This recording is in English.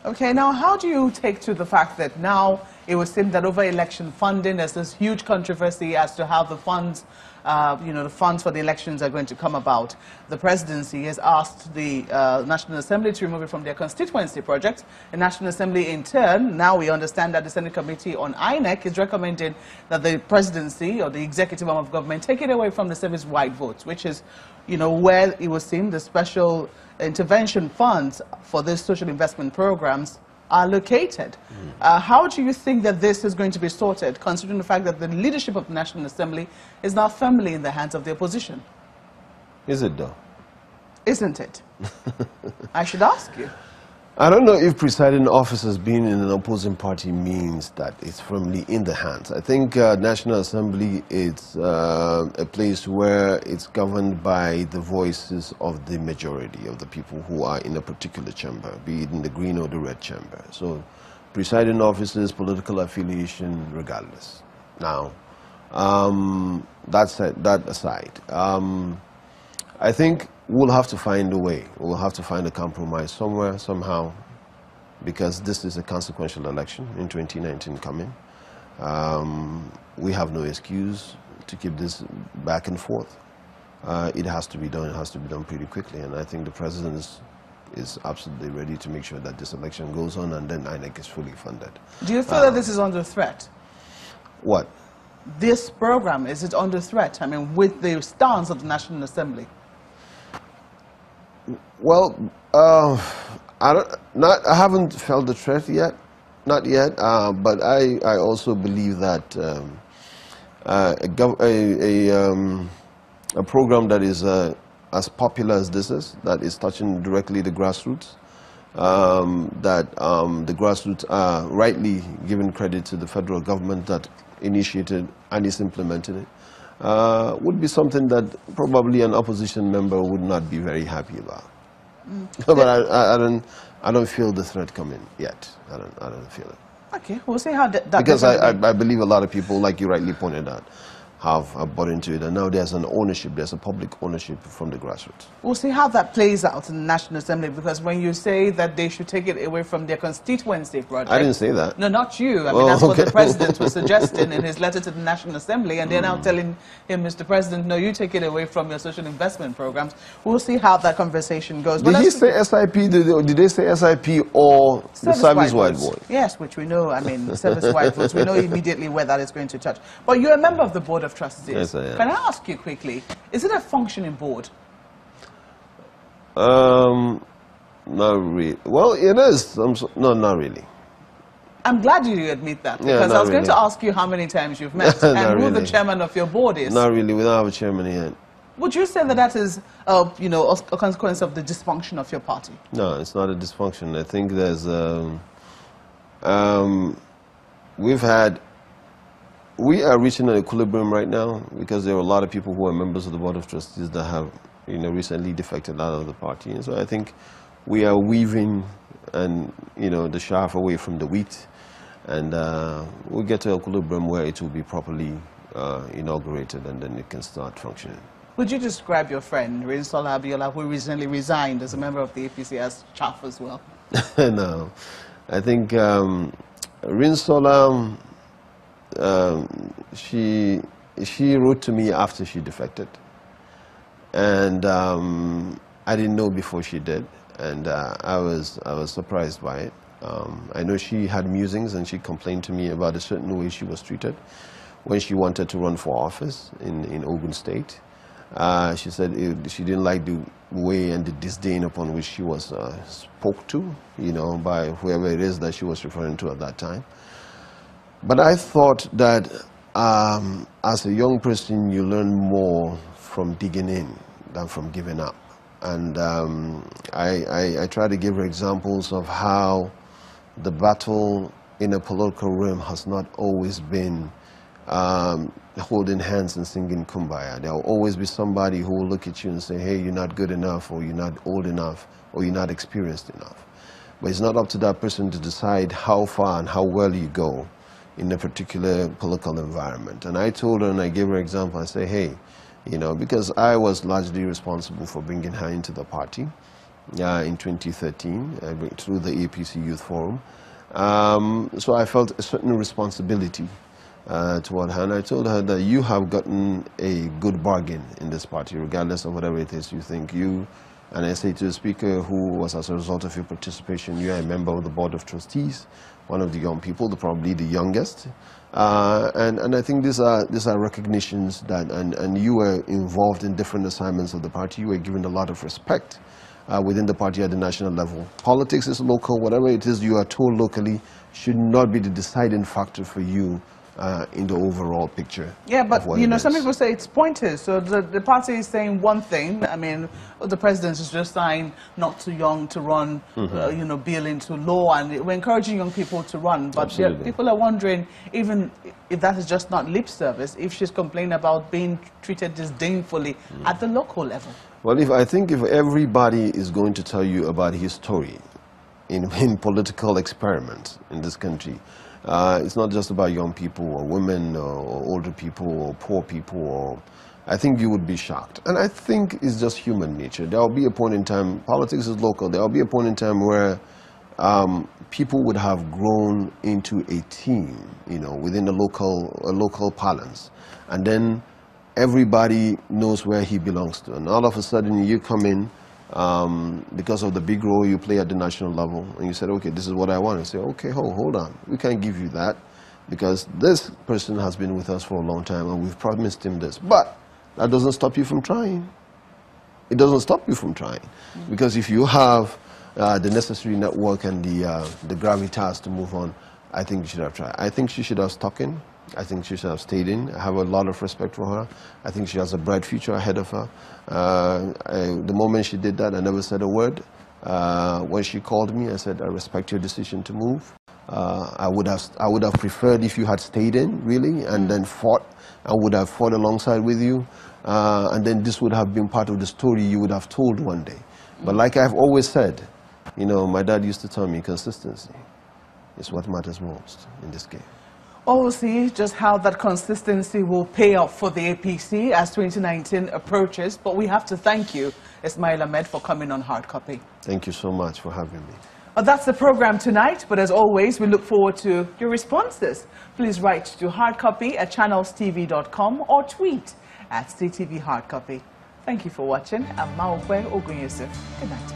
Okay, now how do you take to the fact that now it would seem that over election funding, there's this huge controversy as to how the funds, the funds for the elections are going to come about. The presidency has asked the National Assembly to remove it from their constituency project. The National Assembly, in turn, now we understand that the Senate Committee on INEC is recommending that the presidency or the executive arm of government take it away from the service-wide votes, which is, where it was seen the special intervention funds for these social investment programs are located. How do you think that this is going to be sorted, considering the fact that the leadership of the National Assembly is now firmly in the hands of the opposition? Is it though? Isn't it? I should ask you. I don't know if presiding officers being in an opposing party means that it's firmly in the hands. I think National Assembly is a place where it's governed by the voices of the majority of the people who are in a particular chamber, be it in the green or the red chamber. So presiding officers, political affiliation, regardless. Now, that aside, I think we'll have to find a way. We'll have to find a compromise somewhere, somehow, because this is a consequential election in 2019 coming. We have no excuse to keep this back and forth. It has to be done. It has to be done pretty quickly, and I think the president is absolutely ready to make sure that this election goes on and then INEC is fully funded. Do you feel that this is under threat? What? This program, is it under threat? I mean, with the stance of the National Assembly? Well, I haven't felt the threat yet, not yet. But I also believe that a program that is as popular as this is, that is touching directly the grassroots, that the grassroots are rightly giving credit to the federal government that initiated and is implementing it, would be something that probably an opposition member would not be very happy about. But I don't feel the threat coming yet. I don't feel it. Okay, we'll see how that because I believe a lot of people, like you rightly pointed out, have bought into it, and now there's an ownership, there's a public ownership from the grassroots. We'll see how that plays out in the National Assembly, because when you say that they should take it away from their constituency project... I didn't say that. No, not you. I mean, that's what the President was suggesting in his letter to the National Assembly, and they're now telling him, Mr. President, no, you take it away from your social investment programs. We'll see how that conversation goes. Did he say SIP, did they say SIP or the service-wide vote? Yes, which we know, I mean, service-wide votes. We know immediately where that is going to touch. But you're a member of the Board of Trustees. Yes, I am. Can I ask you quickly, is it a functioning board? Not really. Well, it is. No, not really. I'm glad you admit that, because I was going to ask you how many times you've met and who the chairman of your board is. Not really. We don't have a chairman yet. Would you say that that is, a consequence of the dysfunction of your party? No, it's not a dysfunction. I think there's, we are reaching an equilibrium right now because there are a lot of people who are members of the Board of Trustees that have, recently defected out of the party. And so I think we are weaving the chaff away from the wheat, and we'll get to equilibrium where it will be properly inaugurated, and then it can start functioning. Would you describe your friend, Rinsola Abiola, who recently resigned as a member of the APC, as chaff as well? No. I think Rinsola, she wrote to me after she defected, and I didn't know before she did, and I was surprised by it. I know she had musings, and she complained to me about a certain way she was treated when she wanted to run for office in Ogun State. She said she didn't like the way and the disdain upon which she was spoke to, by whoever it is that she was referring to at that time. But I thought that as a young person, you learn more from digging in than from giving up. And I try to give her examples of how the battle in a political realm has not always been holding hands and singing Kumbaya. There will always be somebody who will look at you and say, hey, you're not good enough, or you're not old enough, or you're not experienced enough. But it's not up to that person to decide how far and how well you go in a particular political environment. And I told her, and I gave her an example, I say, hey, because I was largely responsible for bringing her into the party, in 2013 through the APC Youth Forum. So I felt a certain responsibility toward her, and I told her that you have gotten a good bargain in this party, regardless of whatever it is you think. And I say to the Speaker, who was as a result of your participation, you are a member of the Board of Trustees, one of the young people, probably the youngest. And I think these are recognitions that, and you were involved in different assignments of the party. You were given a lot of respect within the party at the national level. Politics is local. Whatever it is you are told locally should not be the deciding factor for you in the overall picture. Yeah, but you know, some people say it's pointless. So the party is saying one thing. I mean, the president is just saying not too young to run, you know, bill into law, and we're encouraging young people to run. But people are wondering, even if that is just not lip service, if she's complaining about being treated disdainfully at the local level. Well, I think if everybody is going to tell you about his story in political experiments in this country, it's not just about young people or women or older people or poor people. I think you would be shocked. And I think it's just human nature. There will be a point in time, politics is local, there will be a point in time where people would have grown into a team, you know, within a local parlance. And then everybody knows where he belongs to. And all of a sudden you come in, because of the big role you play at the national level, and you said, okay, this is what I want. And say, okay, hold on, we can't give you that because this person has been with us for a long time and we've promised him this. But that doesn't stop you from trying. It doesn't stop you from trying. Because if you have the necessary network and the gravitas to move on, I think you should have tried. I think she should have stuck in. I think she should have stayed in. I have a lot of respect for her. I think she has a bright future ahead of her. The moment she did that, I never said a word. When she called me, I said, I respect your decision to move. I would have preferred if you had stayed in, really, and then fought. I would have fought alongside with you. And then this would have been part of the story you would have told one day. But like I've always said, you know, my dad used to tell me consistency is what matters most in this game. Well, we'll see just how that consistency will pay off for the APC as 2019 approaches. But we have to thank you, Ismaeel Ahmed, for coming on Hard Copy. Thank you so much for having me. Well, that's the program tonight. But as always, we look forward to your responses. Please write to hardcopy@channelstv.com or tweet @CTV Hardcopy. Thank you for watching. I'm Maokwe Ogunyesif. Good night.